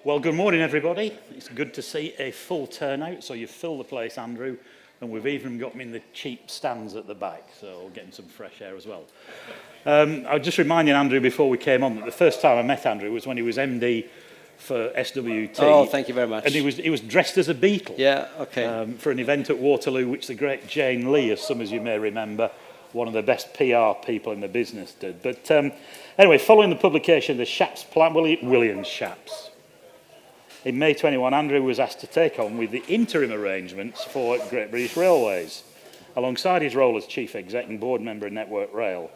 Well, good morning, everybody. It's good to see a full turnout. So you've filled the place, Andrew, and we've even got me in the cheap stands at the back, so getting some fresh air as well. I was just reminding Andrew before we came on that the first time I met Andrew was when he was MD for SWT. Oh, thank you very much. And he was dressed as a beetle. Yeah, okay. For an event at Waterloo, which the great Jane Lee, as some of you may remember, one of the best PR people in the business, did. But anyway, following the publication of the Shapps plan, Williams Shapps. In May 21, Andrew was asked to take on with the interim arrangements for Great British Railways, alongside his role as Chief Exec and Board Member of Network Rail,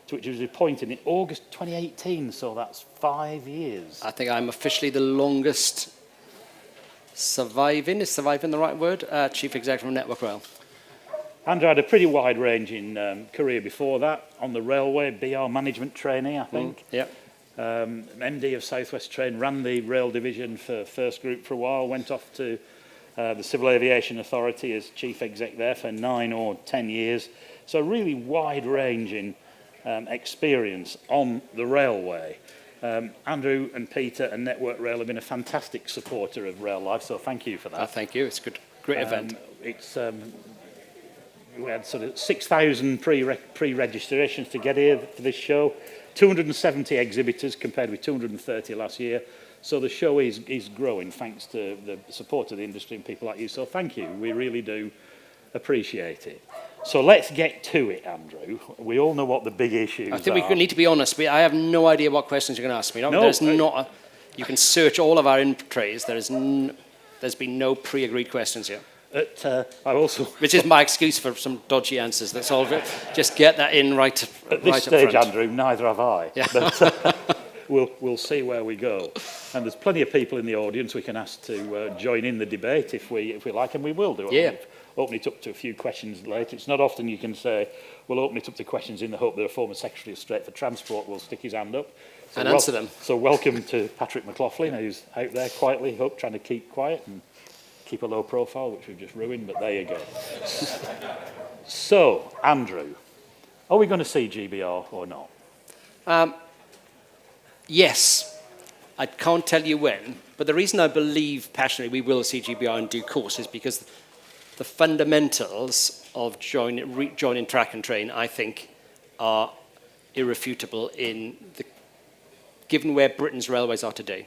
to which he was appointed in August 2018, so that's 5 years. I think I'm officially the longest surviving, is surviving the right word, Chief Exec from Network Rail. Andrew had a pretty wide-ranging career before that, on the railway, BR management trainee, I think. Yeah. MD of South West Train, ran the rail division for First Group for a while, went off to the Civil Aviation Authority as chief exec there for 9 or 10 years. So really wide-ranging experience on the railway. Andrew and Peter and Network Rail have been a fantastic supporter of Rail Life, so thank you for that. Thank you, it's good, great event. We had sort of 6,000 pre-registrations to get here for this show. 270 exhibitors compared with 230 last year. So the show is growing thanks to the support of the industry and people like you. So thank you. We really do appreciate it. So let's get to it, Andrew. We all know what the big issues are. I think we need to be honest. I have no idea what questions you're going to ask me. You can search all of our input trays. There's been no pre-agreed questions here. Which is my excuse for some dodgy answers. That's all. Just get that in right at this stage, front. Andrew. Neither have I. Yeah. But we'll see where we go. And there's plenty of people in the audience we can ask to join in the debate if we like, and we will do it. Yeah. We'll open it up to a few questions later. It's not often you can say we'll open it up to questions in the hope that a former Secretary of State for Transport will stick his hand up and answer them. So welcome to Patrick McLaughlin, who's out there quietly, trying to keep quiet and keep a low profile, which we've just ruined, but there you go. So, Andrew, are we going to see GBR or not? Yes. I can't tell you when, but the reason I believe passionately we will see GBR in due course is because the fundamentals of joining track and train, I think, are irrefutable given where Britain's railways are today.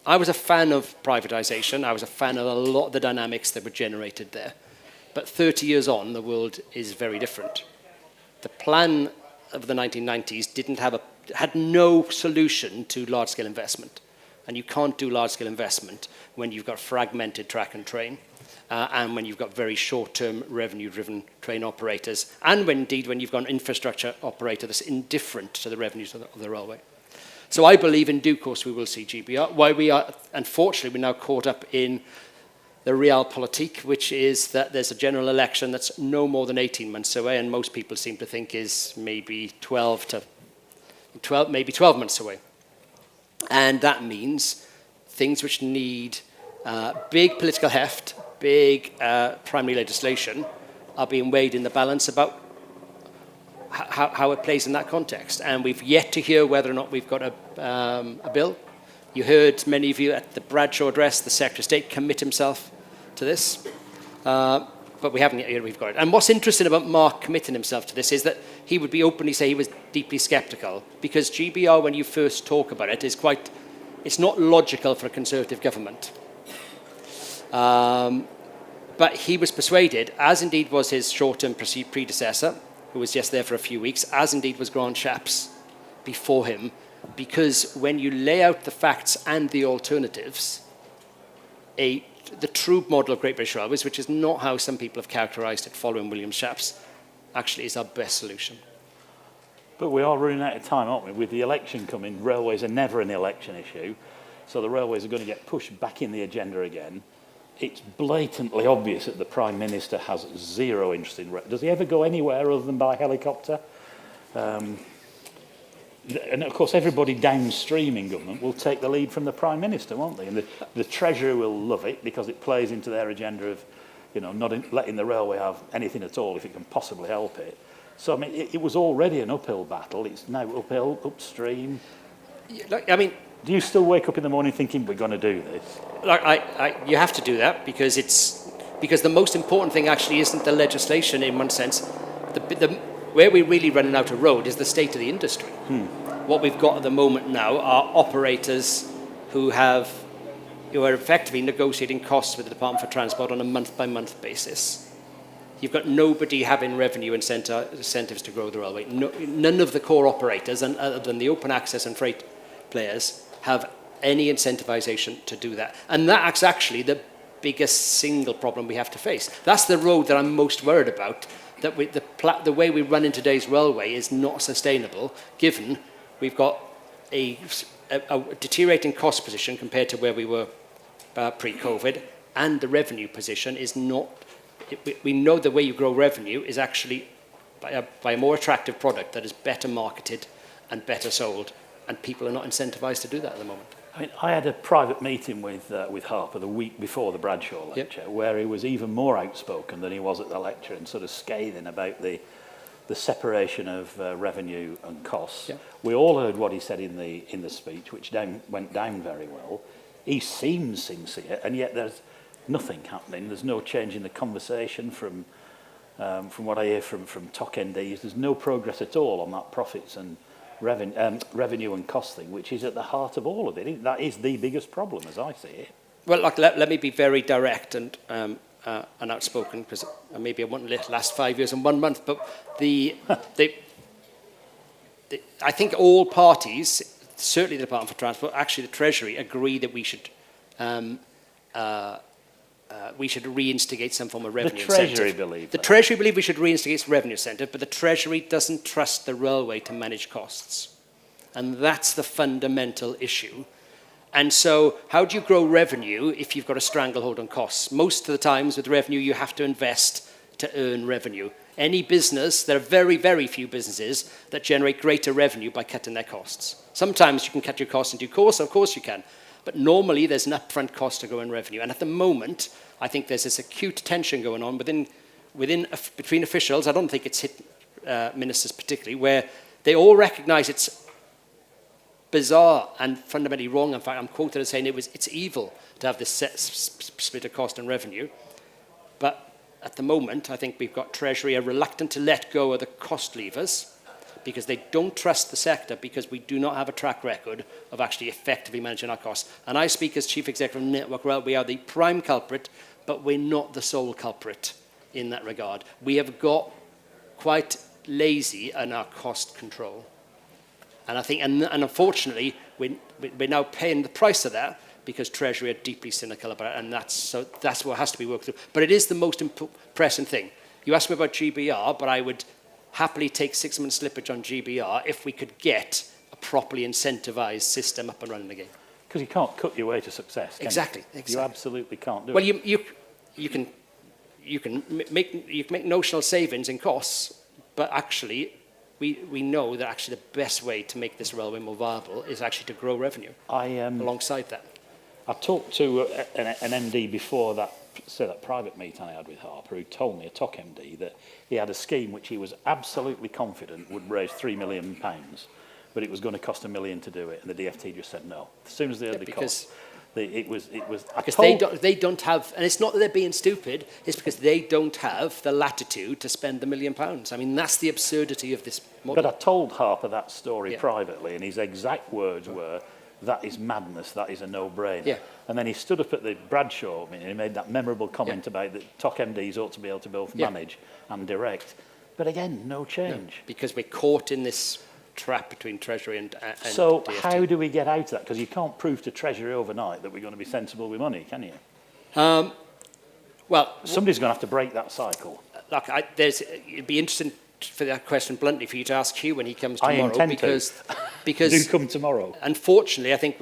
I was a fan of privatisation. I was a fan of a lot of the dynamics that were generated there. But 30 years on, the world is very different. The plan of the 1990s had no solution to large-scale investment. And you can't do large-scale investment when you've got fragmented track and train, and when you've got very short-term revenue-driven train operators, and when you've got an infrastructure operator that's indifferent to the revenues of the railway. So I believe in due course we will see GBR. Why we are, unfortunately, we're now caught up in the realpolitik, which is that there's a general election that's no more than 18 months away, and most people seem to think is maybe 12 months away. And that means things which need big political heft, big primary legislation, are being weighed in the balance about how it plays in that context. And we've yet to hear whether or not we've got a bill. You heard many of you at the Bradshaw address, the Secretary of State commit himself to this. But we haven't yet heard we've got it. And what's interesting about Mark committing himself to this is that he would be openly say he was deeply sceptical, because GBR, when you first talk about it, it's not logical for a Conservative government. But he was persuaded, as indeed was his short-term predecessor, who was just there for a few weeks, as indeed was Grant Shapps before him, because when you lay out the facts and the alternatives, the true model of Great British Railways, which is not how some people have characterised it following Williams Shapps, actually is our best solution. But we are running out of time, aren't we? With the election coming, railways are never an election issue, so the railways are going to get pushed back in the agenda again. It's blatantly obvious that the Prime Minister has zero interest in rail. Does he ever go anywhere other than by helicopter? And of course, everybody downstream in government will take the lead from the Prime Minister, won't they? And the Treasurer will love it because it plays into their agenda of, not letting the railway have anything at all if it can possibly help it. So, I mean, it was already an uphill battle. It's now uphill, upstream. I mean, Do you still wake up in the morning thinking we're going to do this? You have to do that because because the most important thing actually isn't the legislation in one sense. Where we're really running out of road is the state of the industry. What we've got at the moment now are operators who are effectively negotiating costs with the Department for Transport on a month-by-month basis. You've got nobody having revenue incentives to grow the railway. None of the core operators, other than the open access and freight players, have any incentivization to do that. And that's actually the biggest single problem we have to face. That's the road that I'm most worried about, that the way we run in today's railway is not sustainable, given we've got a deteriorating cost position compared to where we were pre-COVID, and the revenue position is not. We know the way you grow revenue is actually by a more attractive product that is better marketed and better sold, and people are not incentivized to do that at the moment. I mean, I had a private meeting with Harper the week before the Bradshaw lecture, where he was even more outspoken than he was at the lecture, and sort of scathing about the separation of revenue and costs. Yep. We all heard what he said in the speech, which went down very well. He seems sincere, and yet there's nothing happening. There's no change in the conversation from what I hear from TOC MDs. There's no progress at all on that profits and revenue and cost thing, which is at the heart of all of it. That is the biggest problem, as I see it. Well, let me be very direct and outspoken, because maybe I won't last 5 years and 1 month, but I think all parties, certainly the Department for Transport, actually the Treasury, agree that we should reinstigate some form of revenue incentive. The Treasury believe we should reinstigate revenue incentive, but the Treasury doesn't trust the railway to manage costs. And that's the fundamental issue. And so how do you grow revenue if you've got a stranglehold on costs? Most of the times with revenue, you have to invest to earn revenue. Any business, there are very, very few businesses that generate greater revenue by cutting their costs. Sometimes you can cut your costs in due course, of course you can. But normally there's an upfront cost to grow in revenue. And at the moment, I think there's this acute tension going on between officials. I don't think it's hit ministers particularly, where they all recognize it's bizarre and fundamentally wrong. In fact, I'm quoted as saying it's evil to have this split of cost and revenue. But at the moment, I think we've got Treasury are reluctant to let go of the cost levers because they don't trust the sector, because we do not have a track record of actually effectively managing our costs. And I speak as Chief Executive of Network Rail. We are the prime culprit, but we're not the sole culprit in that regard. We have got quite lazy in our cost control. And I think, and unfortunately, we're now paying the price of that because Treasury are deeply cynical about it, and that's what has to be worked through. But it is the most pressing thing. You asked me about GBR, but I would happily take 6 months slippage on GBR if we could get a properly incentivized system up and running again. Because you can't cut your way to success, can Exactly. You absolutely can't do well, it. You can make notional savings in costs, but actually we know that actually the best way to make this railway more viable is actually to grow revenue alongside that. I talked to an MD before that private meeting I had with Harper, who told me, a TOC MD, that he had a scheme which he was absolutely confident would raise £3 million, but it was going to cost $1 million to do it, and the DFT just said no. As soon as they heard the cost, it was. Because they don't have, and it's not that they're being stupid. It's because they don't have the latitude to spend the £1 million. I mean, that's the absurdity of this model. But I told Harper that story privately, and his exact words were, "That is madness. That is a no-brainer." Yeah. And then he stood up at the Bradshaw meeting and he made that memorable comment about that TOC MDs ought to be able to both manage and direct. But again, no change. No, because we're caught in this trap between Treasury and so DFT. How do we get out of that? Because you can't prove to Treasury overnight that we're going to be sensible with money, can you? Well, somebody's going to have to break that cycle. Look, it'd be interesting for that question bluntly for you to ask Hugh when he comes tomorrow. I intend because do come tomorrow. Unfortunately, I think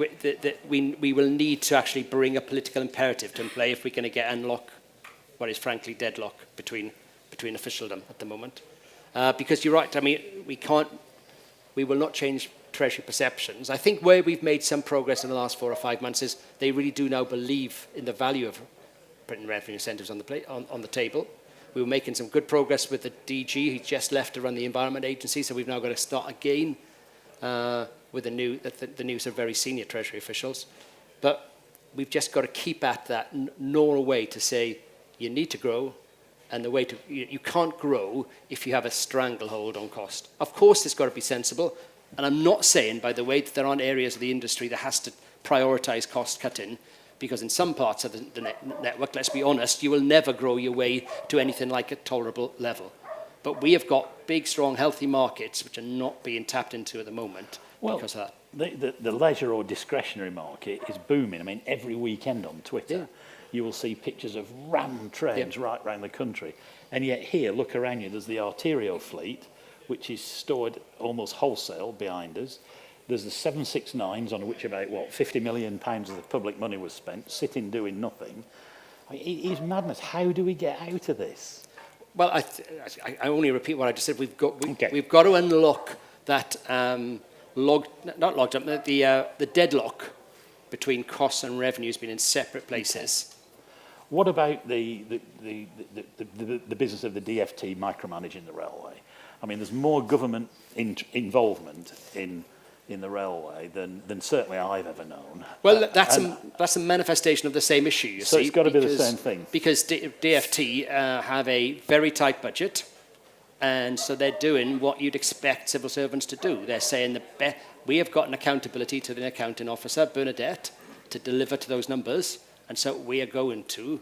we will need to actually bring a political imperative to play if we're going to unlock what is frankly deadlock between officialdom at the moment. Because you're right. I mean, we will not change Treasury perceptions. I think where we've made some progress in the last 4 or 5 months is they really do now believe in the value of putting revenue incentives on the table. We were making some good progress with the DG. He just left to run the Environment Agency, so we've now got to start again with the new sort of very senior Treasury officials. But we've just got to keep at that, gnaw away to say you need to grow, and the way to you can't grow if you have a stranglehold on cost. Of course, it's got to be sensible, and I'm not saying, by the way, that there aren't areas of the industry that has to prioritise cost cutting, because in some parts of the network, let's be honest, you will never grow your way to anything like a tolerable level. But we have got big, strong, healthy markets which are not being tapped into at the moment because of that. The leisure or discretionary market is booming. I mean, every weekend on Twitter, you will see pictures of rammed trains right around the country. And yet here, look around you, there's the Arterio fleet, which is stored almost wholesale behind us. There's the 769s, on which about, £50 million of the public money was spent, sitting doing nothing. I mean, it is madness. How do we get out of this? Well, I only repeat what I just said. We've got to unlock that the deadlock between costs and revenues being in separate places. What about the business of the DfT micromanaging the railway? I mean, there's more government involvement in the railway than certainly I've ever known. Well, that's a manifestation of the same issue, you see. So it's got to be the same thing. Because DfT have a very tight budget, and so they're doing what you'd expect civil servants to do. They're saying we have got an accountability to the accounting officer, Bernadette, to deliver to those numbers, and so we are going to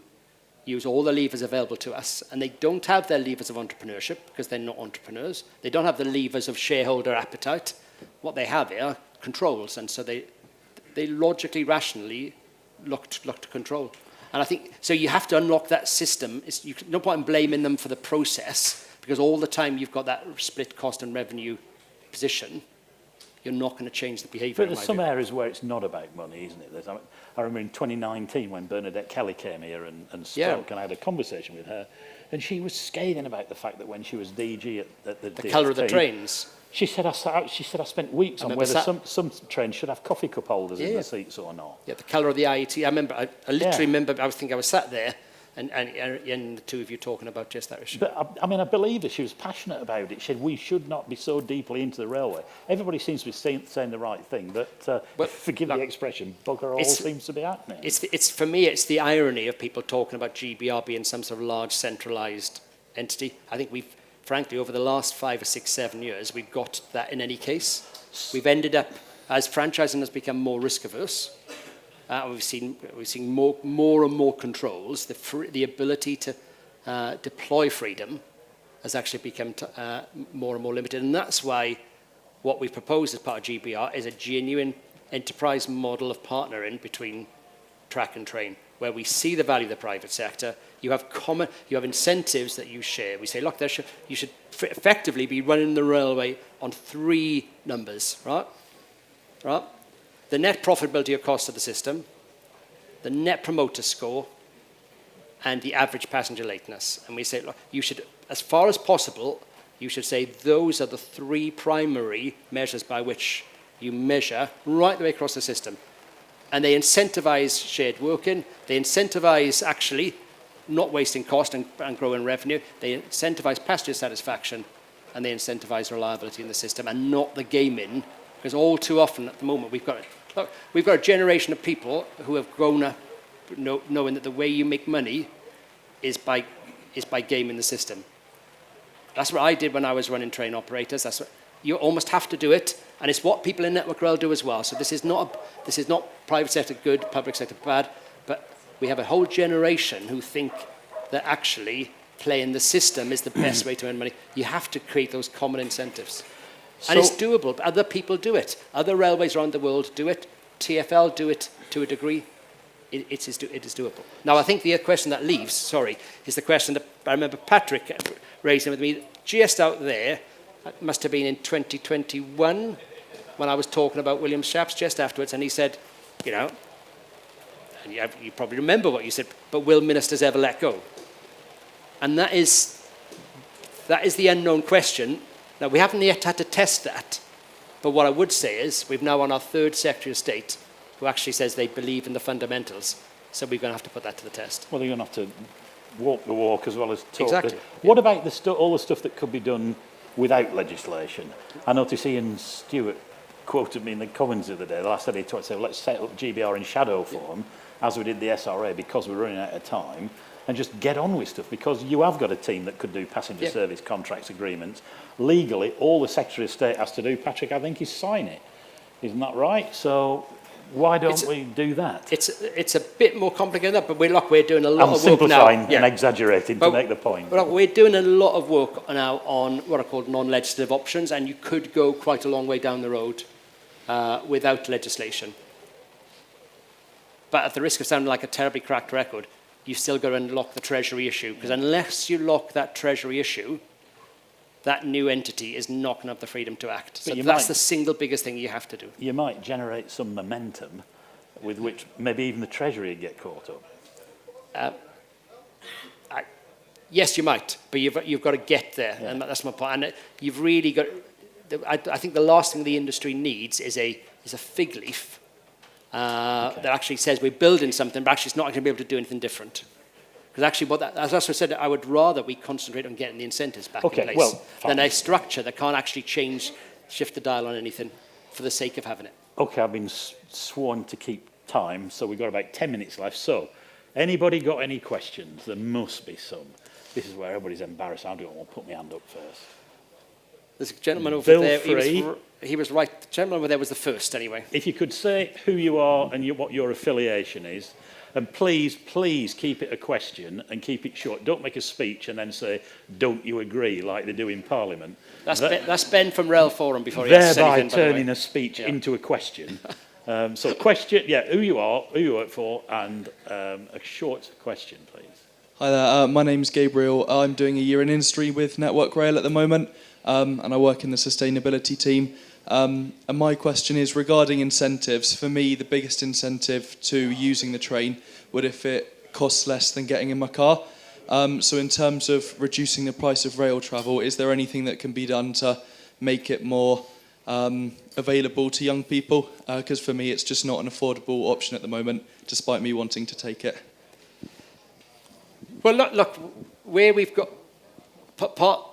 use all the levers available to us. And they don't have their levers of entrepreneurship, because they're not entrepreneurs. They don't have the levers of shareholder appetite. What they have are controls, and so they logically, rationally look to control. And I think, so you have to unlock that system. No point in blaming them for the process, because all the time you've got that split cost and revenue position, you're not going to change the behaviour. But there's some areas where it's not about money, isn't it? I remember in 2019 when Bernadette Kelly came here and spoke, and I had a conversation with her, and she was scathing about the fact that when she was DG at the colour of the trains. She said I spent weeks on whether some trains should have coffee cup holders in the seats or not. Yeah, the colour of the IET. I remember. I literally remember. I was sat there, and the two of you talking about just that issue. But I believe her. She was passionate about it. She said we should not be so deeply into the railway. Everybody seems to be saying the right thing, but forgive the expression, bugger all seems to be happening. It's for me. It's the irony of people talking about GBR being some sort of large centralised entity. I think frankly, over the last 5 or 6, 7 years, we've got that in any case. We've ended up, as franchising has become more risk averse, we've seen more and more controls. The ability to deploy freedom has actually become more and more limited, and that's why what we've proposed as part of GBR is a genuine enterprise model of partnering between track and train, where we see the value of the private sector. You have incentives that you share. We say, look, you should effectively be running the railway on 3 numbers, right? The net profitability or cost of the system, the net promoter score, and the average passenger lateness. And we say, look, you should, as far as possible, you should say those are the 3 primary measures by which you measure right the way across the system. And they incentivize shared working. They incentivize actually not wasting cost and growing revenue. They incentivize passenger satisfaction, and they incentivize reliability in the system, and not the gaming. Because all too often at the moment we've got a generation of people who have grown up knowing that the way you make money is by gaming the system. That's what I did when I was running train operators. You almost have to do it, and it's what people in Network Rail do as well. So this is not private sector good, public sector bad, but we have a whole generation who think that actually playing the system is the best way to earn money. You have to create those common incentives. And it's doable, but other people do it. Other railways around the world do it. TfL do it to a degree. It is doable. Now, I think the question that leaves, is the question that I remember Patrick raising with me just out there. It must have been in 2021 when I was talking about William Shaps just afterwards, and he said, and you probably remember what you said, but will ministers ever let go? And that is the unknown question. Now, we haven't yet had to test that, but what I would say is we've now on our 3rd Secretary of State who actually says they believe in the fundamentals, so we're going to have to put that to the test. Well, you're going to have to walk the walk as well as talk. Exactly. What about all the stuff that could be done without legislation? I notice Ian Stewart quoted me in the Commons the other day. The last day he talked, said, let's set up GBR in shadow form, as we did the SRA, because we're running out of time, and just get on with stuff, because you have got a team that could do passenger service contracts agreements. Legally, all the Secretary of State has to do, Patrick, I think, is sign it. Isn't that right? So why don't we do that? It's a bit more complicated than that, but we're doing a lot of work now. I'm simplifying and exaggerating to make the point. But we're doing a lot of work now on what are called non-legislative options, and you could go quite a long way down the road without legislation. But at the risk of sounding like a terribly cracked record, you've still got to unlock the Treasury issue, because unless you lock that Treasury issue, that new entity is not going to have the freedom to act. So that's the single biggest thing you have to do. You might generate some momentum with which maybe even the Treasury would get caught up. Yes, you might, but you've got to get there, and that's my point. And you've really got. I think the last thing the industry needs is a fig leaf that actually says we're building something, but actually it's not going to be able to do anything different. Because actually, as I said, I would rather we concentrate on getting the incentives back in place than a structure that can't actually shift the dial on anything for the sake of having it. Okay, I've been sworn to keep time, so we've got about 10 minutes left. So, anybody got any questions? There must be some. This is where everybody's embarrassed. I don't want to put my hand up first. There's a gentleman over there. He was right. The gentleman over there was the first, anyway. If you could say who you are and what your affiliation is, and please keep it a question and keep it short. Don't make a speech and then say, don't you agree, like they do in Parliament. That's Ben from Rail Forum before he said anything, thereby turning a speech into a question. So question, who you are, who you work for, and a short question, please. Hi there, my name's Gabriel. I'm doing a year in industry with Network Rail at the moment, and I work in the sustainability team. And my question is regarding incentives. For me, the biggest incentive to using the train would if it costs less than getting in my car. So in terms of reducing the price of rail travel, is there anything that can be done to make it more available to young people? Because for me, it's just not an affordable option at the moment, despite me wanting to take it. Well, look, where we've got part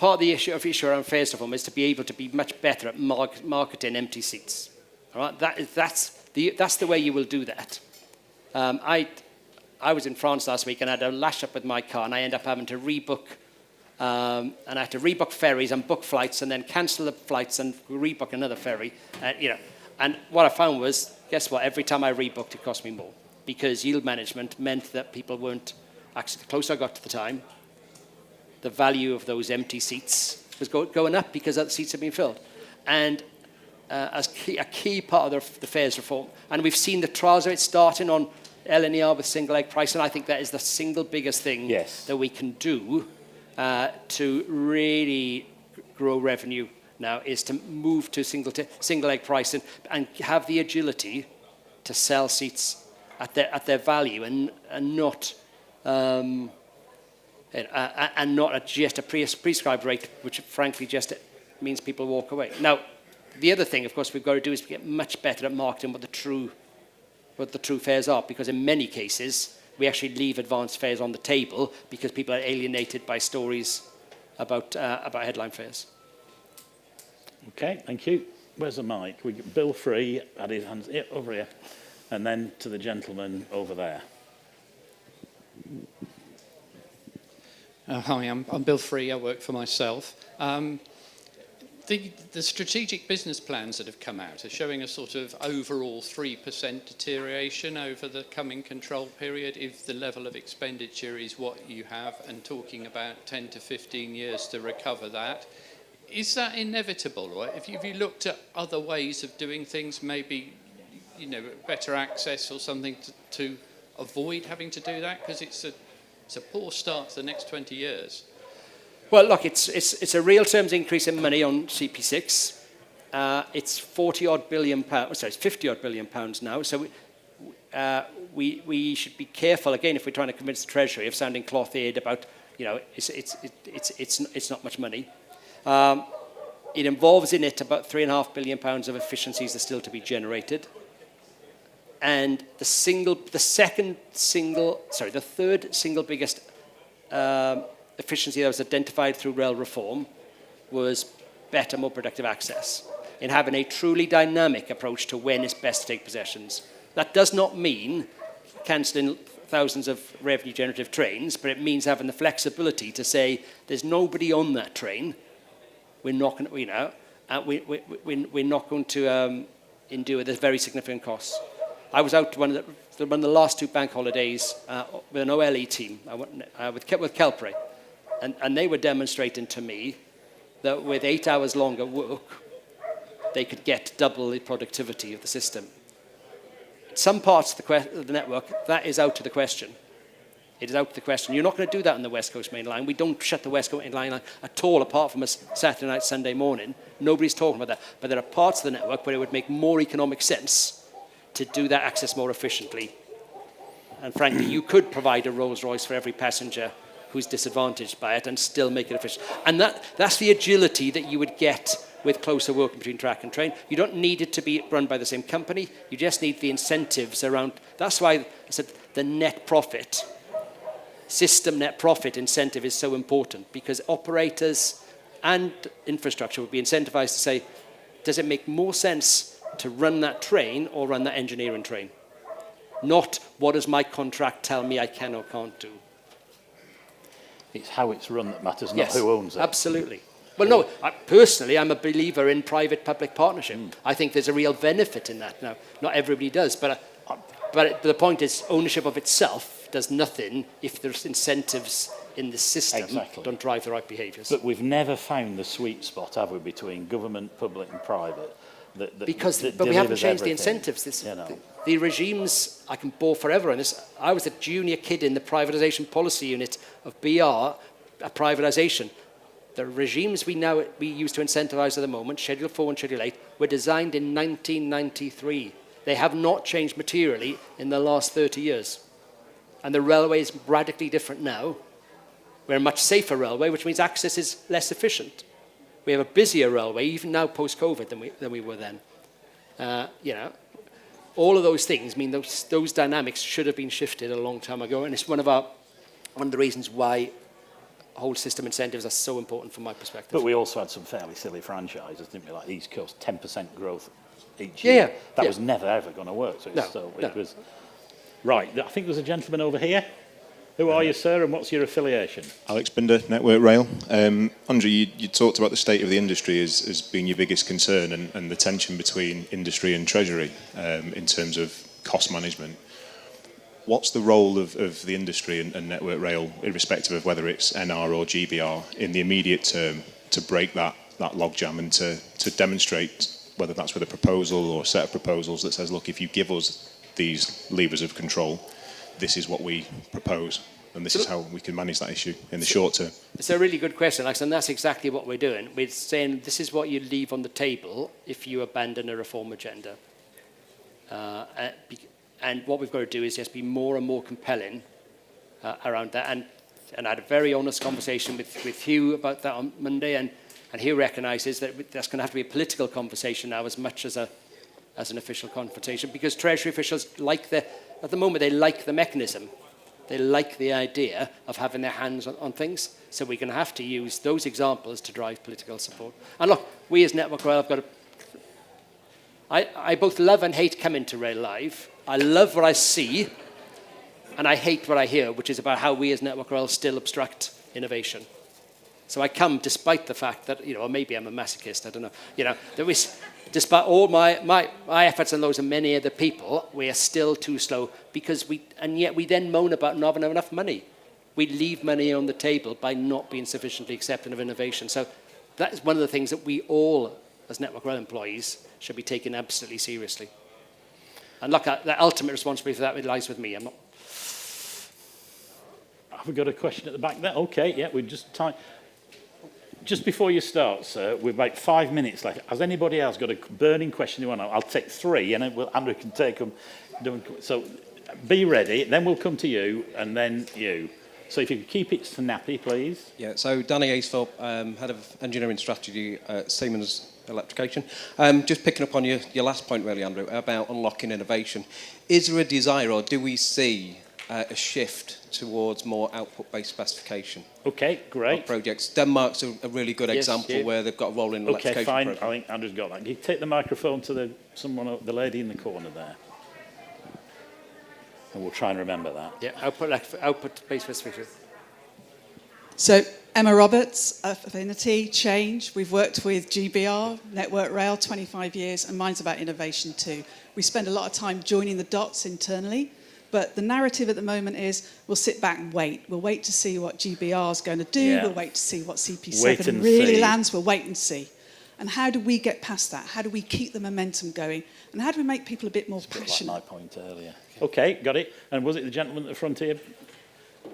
of the issue around fares reform is to be able to be much better at marketing empty seats. All right, that's the way you will do that. I was in France last week and I had a lash up with my car, and I ended up having to rebook, and I had to rebook ferries and book flights, and then cancel the flights and rebook another ferry. And what I found was, guess what? Every time I rebooked, it cost me more, because yield management meant that people weren't actually. The closer I got to the time, the value of those empty seats was going up because other seats had been filled. And as a key part of the fares reform, and we've seen the trials of it starting on LNER with single leg pricing. I think that is the single biggest thing that we can do to really grow revenue now, is to move to single leg pricing and have the agility to sell seats at their value and not at just a prescribed rate, which frankly just means people walk away. Now, the other thing, of course, we've got to do is get much better at marketing what the true fares are, because in many cases we actually leave advanced fares on the table because people are alienated by stories about headline fares. Okay, thank you. Where's the mic? We got Bill Free had his hands over here, and then to the gentleman over there. Hi, I'm Bill Free. I work for myself. The strategic business plans that have come out are showing a sort of overall 3% deterioration over the coming control period if the level of expenditure is what you have, and talking about 10 to 15 years to recover that. Is that inevitable? Or if you looked at other ways of doing things, maybe better access or something to avoid having to do that? Because it's a poor start to the next 20 years. Well, look, it's a real terms increase in money on CP6. It's 40-odd billion pounds. Sorry, it's 50-odd billion pounds now. So we should be careful again if we're trying to convince the Treasury of sounding cloth-eared about it's not much money. It involves in it about £3.5 billion of efficiencies that are still to be generated. And the third single biggest efficiency that was identified through rail reform was better, more productive access. in having a truly dynamic approach to when it's best to take possessions. That does not mean cancelling thousands of revenue generative trains, but it means having the flexibility to say there's nobody on that train. We're not going to, we're not going to endure this very significant costs. I was out one of the last 2 bank holidays with an OLE team with Kelpray, and they were demonstrating to me that with 8 hours longer work, they could get double the productivity of the system. Some parts of the network, that is out of the question. It is out of the question. You're not going to do that on the West Coast Main Line. We don't shut the West Coast Main Line at all, apart from a Saturday night, Sunday morning. Nobody's talking about that. But there are parts of the network where it would make more economic sense to do that access more efficiently. And frankly, you could provide a Rolls-Royce for every passenger who's disadvantaged by it and still make it efficient. And that's the agility that you would get with closer working between track and train. You don't need it to be run by the same company. You just need the incentives around. That's why I said the net profit, system net profit incentive is so important, because operators and infrastructure would be incentivized to say, does it make more sense to run that train or run that engineering train? Not what does my contract tell me I can or can't do. It's how it's run that matters, not who owns it. Absolutely. Well, no, personally, I'm a believer in private-public partnership. I think there's a real benefit in that. Now, not everybody does, but the point is ownership of itself does nothing if there's incentives in the system don't drive the right behaviours. But we've never found the sweet spot, have we, between government, public and private? But we haven't changed the incentives. The regimes, I can bore forever on this. I was a junior kid in the privatisation policy unit of BR, a privatisation. The regimes we use to incentivise at the moment, Schedule 4 and Schedule 8, were designed in 1993. They have not changed materially in the last 30 years. And the railway is radically different now. We're a much safer railway, which means access is less efficient. We have a busier railway, even now post-COVID, than we were then. All of those things mean those dynamics should have been shifted a long time ago, and it's one of the reasons why whole system incentives are so important from my perspective. But we also had some fairly silly franchises, didn't we? Like East Coast, 10% growth each year. That was never ever going to work. So it was right. I think there's a gentleman over here. Who are you, sir, and what's your affiliation? Alex Binder, Network Rail. Andrew, you talked about the state of the industry as being your biggest concern, and the tension between industry and Treasury in terms of cost management. What's the role of the industry and Network Rail, irrespective of whether it's NR or GBR, in the immediate term to break that logjam and to demonstrate, whether that's with a proposal or a set of proposals that says, look, if you give us these levers of control, this is what we propose, and this is how we can manage that issue in the short term? It's a really good question, Alex, and that's exactly what we're doing. We're saying this is what you leave on the table if you abandon a reform agenda. And what we've got to do is just be more and more compelling around that. And I had a very honest conversation with Hugh about that on Monday, and Hugh recognises that that's going to have to be a political conversation now as much as an official confrontation, because Treasury officials at the moment, they like the mechanism. They like the idea of having their hands on things. So we're going to have to use those examples to drive political support. And look, we as Network Rail have got to... I both love and hate coming to Rail Live. I love what I see, and I hate what I hear, which is about how we as Network Rail still obstruct innovation. So I come despite the fact that, or maybe I'm a masochist, I don't know, that despite all my efforts and those of many other people, we are still too slow, and yet we then moan about not having enough money. We leave money on the table by not being sufficiently accepting of innovation. So that is one of the things that we all, as Network Rail employees, should be taken absolutely seriously. And look, the ultimate responsibility for that lies with me. I'm not. Have we got a question at the back there? Okay, yeah, we just before you start, sir, we've about 5 minutes left. Has anybody else got a burning question you want to? I'll take 3, and then Andrew can take them. So be ready, then we'll come to you, and then you. So if you could keep it snappy, please. Yeah, so Danny Aesthorpe, Head of Engineering Strategy at Siemens Electrification. Just picking up on your last point, really, Andrew, about unlocking innovation. Is there a desire, or do we see a shift towards more output-based specification Okay, great. of projects. Denmark's a really good example where they've got a rolling Okay, electrification fine. program. I think Andrew's got that. Can you take the microphone to the lady in the corner there? And we'll try and remember that. Yeah, output-based specification. So Emma Roberts, Affinity, Change. We've worked with GBR, Network Rail, 25 years, and mine's about innovation too. We spend a lot of time joining the dots internally, but the narrative at the moment is we'll sit back and wait. We'll wait to see what GBR is going to do. Yeah. We'll wait to see what Wait CP7 and really see. lands. We'll wait and see. And how do we get past that? How do we keep the momentum going? And how do we make people a bit more It's a bit like passionate? my point earlier. Okay, got it. And was it the gentleman at the front here?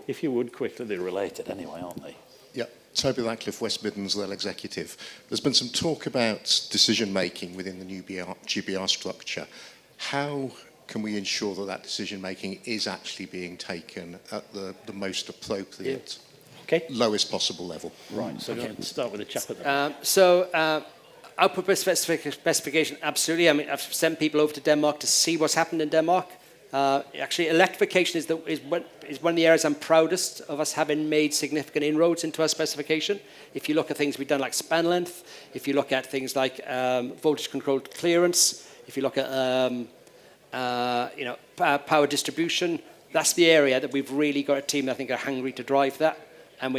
If you would, quickly, they're related anyway, aren't they? Yeah, Toby Radcliffe, West Midlands Rail Executive. There's been some talk about decision-making within the new GBR structure. How can we ensure that that decision-making is actually being taken at the most appropriate, lowest possible level? Right, so okay. Start with the chap at the Output specification, absolutely. I mean, I've sent people over to Denmark to see what's happened in Denmark. Actually, electrification is one of the areas I'm proudest of us having made significant inroads into our specification. If you look at things we've done like span length, if you look at things like voltage controlled clearance, if you look at power distribution, that's the area that we've really got a team that I think are hungry to drive that. And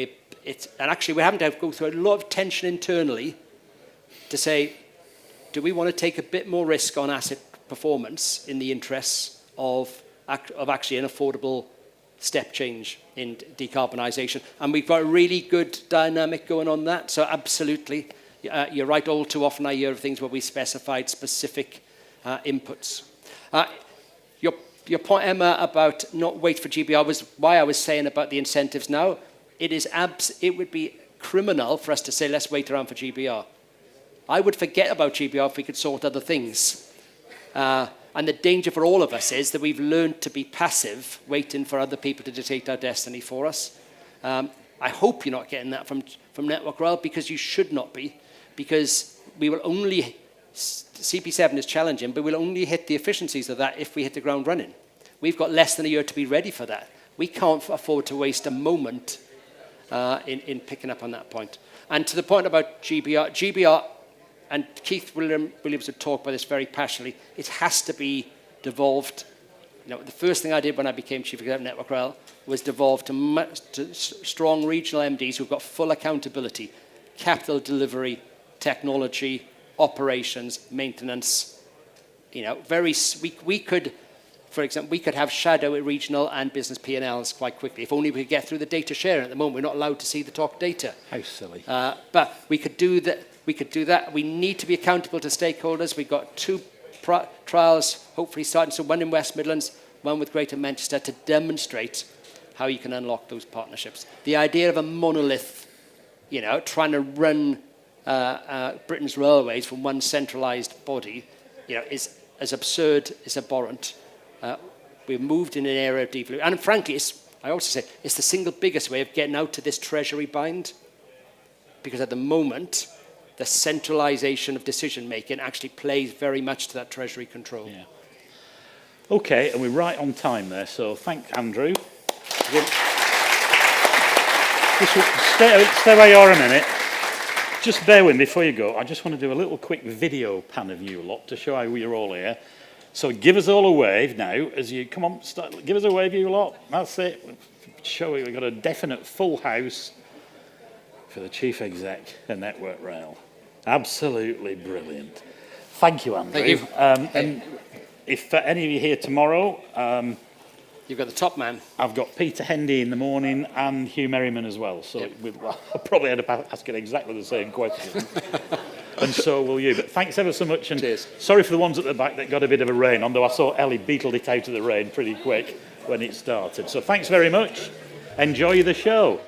actually we're having to go through a lot of tension internally to say, do we want to take a bit more risk on asset performance in the interests of actually an affordable step change in decarbonisation? And we've got a really good dynamic going on that. So absolutely, you're right, all too often I hear of things where we specified specific inputs. Your point, Emma, about not wait for GBR was why I was saying about the incentives now. It would be criminal for us to say, let's wait around for GBR. I would forget about GBR if we could sort other things. And the danger for all of us is that we've learned to be passive, waiting for other people to dictate our destiny for us. I hope you're not getting that from Network Rail, because you should not be, because we will only, CP7 is challenging, but we'll only hit the efficiencies of that if we hit the ground running. We've got less than a year to be ready for that. We can't afford to waste a moment in picking up on that point. And to the point about GBR, and Keith Williams would talk about this very passionately, it has to be devolved. You know, the first thing I did when I became Chief Executive of Network Rail was devolve to strong regional MDs who've got full accountability, capital delivery, technology, operations, maintenance. You know, we could, for example, we could have shadow regional and business P&Ls quite quickly. If only we could get through the data sharing. At the moment, we're not allowed to see the top data. How silly. But we could do that. We could do that. We need to be accountable to stakeholders. We've got two trials, hopefully starting, so one in West Midlands, one with Greater Manchester, to demonstrate how you can unlock those partnerships. The idea of a monolith, you know, trying to run Britain's railways from one centralised body, you know, is as absurd as abhorrent. We've moved in an area of deep, and frankly, I also say it's the single biggest way of getting out of this treasury bind, because at the moment, the centralisation of decision-making actually plays very much to that treasury control. Yeah. Okay, and we're right on time there, so thank Andrew. Stay where you are a minute. Just bear with me before you go. I just want to do a little quick video pan of you lot to show how you're all here. So give us all a wave now as you come on. Give us a wave, you lot. That's it. Show you we've got a definite full house for the Chief Exec and Network Rail. Absolutely brilliant. Thank you, Andrew. Thank you. And if any of you here tomorrow, you've got the top man. I've got Peter Hendy in the morning and Hugh Merriman as well. So I'll probably end up asking exactly the same question. And so will you. But thanks ever so much. And cheers. Sorry for the ones at the back that got a bit of a rain on, though I saw Ellie beetled it out of the rain pretty quick when it started. So thanks very much. Enjoy the show.